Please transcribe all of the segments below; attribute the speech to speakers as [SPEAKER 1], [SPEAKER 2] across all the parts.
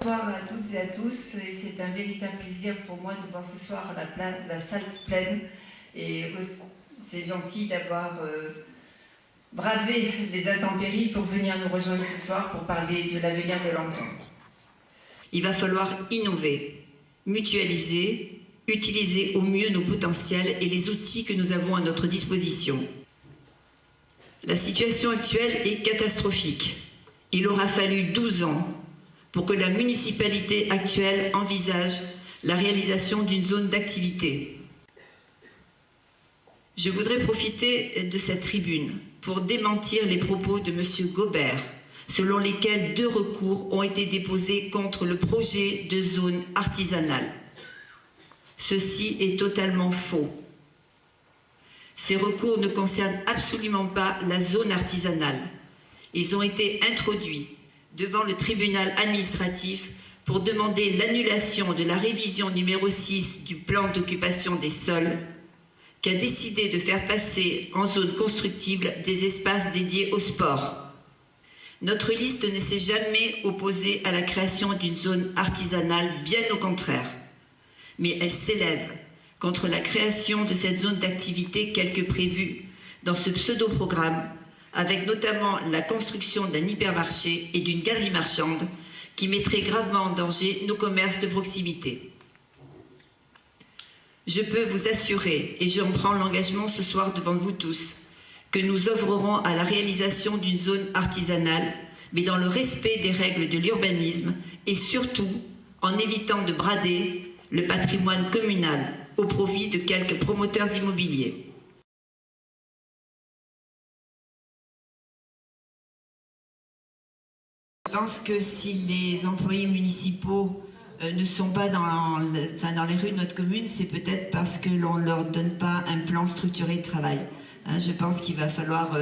[SPEAKER 1] Bonsoir à toutes et à tous, et c'est un véritable plaisir pour moi de voir ce soir la salle pleine, et c'est gentil d'avoir bravé les intempéries pour venir nous rejoindre ce soir pour parler de l'avenir de l'Anton. Il va falloir innover, mutualiser, utiliser au mieux nos potentiels et les outils que nous avons à notre disposition. La situation actuelle est catastrophique. Il aura fallu 12 ans pour que la municipalité actuelle envisage la réalisation d'une zone d'activité. Je voudrais profiter de cette tribune pour démentir les propos de M. Gobert, selon lesquels 2 recours ont été déposés contre le projet de zone artisanale. Ceci est totalement faux. Ces recours ne concernent absolument pas la zone artisanale. Ils ont été introduits devant le tribunal administratif pour demander l'annulation de la révision numéro 6 du plan d'occupation des sols qui a décidé de faire passer en zone constructible des espaces dédiés au sport. Notre liste ne s'est jamais opposée à la création d'une zone artisanale, bien au contraire. Mais elle s'élève contre la création de cette zone d'activité telle que prévue dans ce pseudo-programme, avec notamment la construction d'un hypermarché et d'une galerie marchande qui mettrait gravement en danger nos commerces de proximité. Je peux vous assurer, et j'en prends l'engagement ce soir devant vous tous, que nous œuvrerons à la réalisation d'une zone artisanale, mais dans le respect des règles de l'urbanisme et surtout en évitant de brader le patrimoine communal au profit de quelques promoteurs immobiliers. Je pense que si les employés municipaux ne sont pas dans les rues de notre commune, c'est peut-être parce que l'on ne leur donne pas un plan structuré de travail. Je pense qu'il va falloir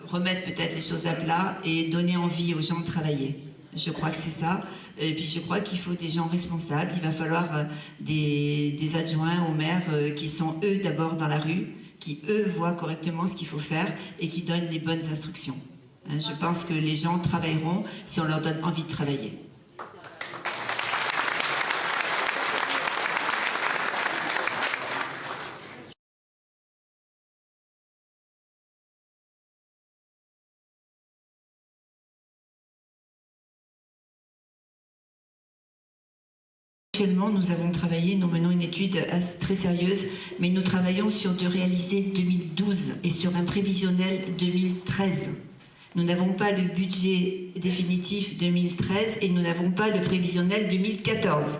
[SPEAKER 1] remettre peut-être les choses à plat et donner envie aux gens de travailler. Je crois que c'est ça. Et puis je crois qu'il faut des gens responsables. Il va falloir des adjoints au maire qui sont eux d'abord dans la rue, qui eux voient correctement ce qu'il faut faire et qui donnent les bonnes instructions. Je pense que les gens travailleront si on leur donne envie de travailler. Actuellement, nous avons travaillé, nous menons une étude très sérieuse, mais nous travaillons sur de réaliser 2012 et sur un prévisionnel 2013. Nous n'avons pas le budget définitif 2013 et nous n'avons pas le prévisionnel 2014.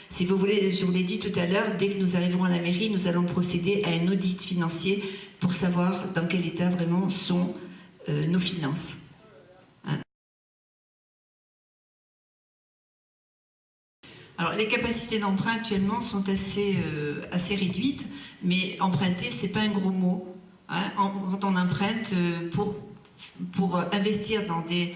[SPEAKER 1] Si vous voulez, je vous l'ai dit tout à l'heure, dès que nous arriverons à la mairie, nous allons procéder à un audit financier pour savoir dans quel état vraiment sont nos finances. Alors, les capacités d'emprunt actuellement sont assez réduites, mais emprunter, c'est pas un gros mot. Quand on emprunte pour investir dans des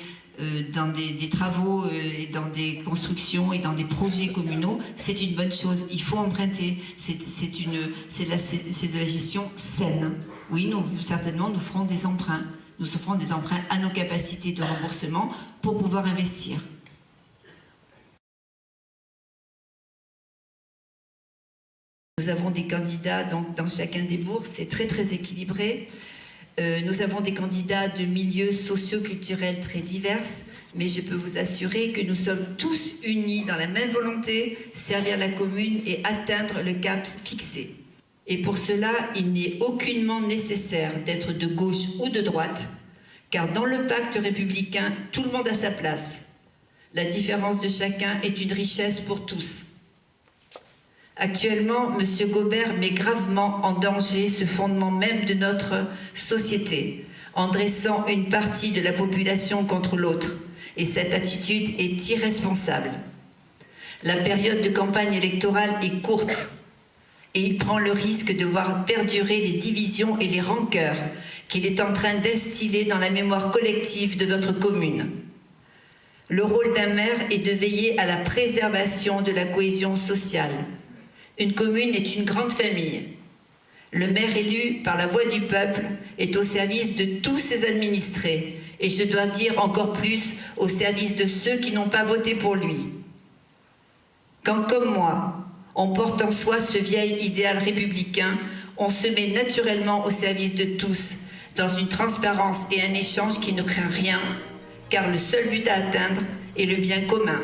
[SPEAKER 1] travaux et dans des constructions et dans des projets communaux, c'est une bonne chose. Il faut emprunter. C'est de la gestion saine. Oui, certainement, nous ferons des emprunts. Nous ferons des emprunts à nos capacités de remboursement pour pouvoir investir. Nous avons des candidats donc, dans chacun des bourgs, c'est très équilibré. Nous avons des candidats de milieux socio-culturels très divers, mais je peux vous assurer que nous sommes tous unis dans la même volonté, servir la commune et atteindre le cap fixé. Et pour cela, il n'est aucunement nécessaire d'être de gauche ou de droite, car dans le pacte républicain, tout le monde a sa place. La différence de chacun est une richesse pour tous. Actuellement, M. Gobert met gravement en danger ce fondement même de notre société, en dressant une partie de la population contre l'autre, et cette attitude est irresponsable. La période de campagne électorale est courte, et il prend le risque de voir perdurer les divisions et les rancœurs qu'il est en train d'instiller dans la mémoire collective de notre commune. Le rôle d'un maire est de veiller à la préservation de la cohésion sociale. Une commune est une grande famille. Le maire élu par la voix du peuple est au service de tous ses administrés et je dois dire encore plus au service de ceux qui n'ont pas voté pour lui. Quand, comme moi, on porte en soi ce vieil idéal républicain, on se met naturellement au service de tous, dans une transparence et un échange qui ne craint rien, car le seul but à atteindre est le bien commun.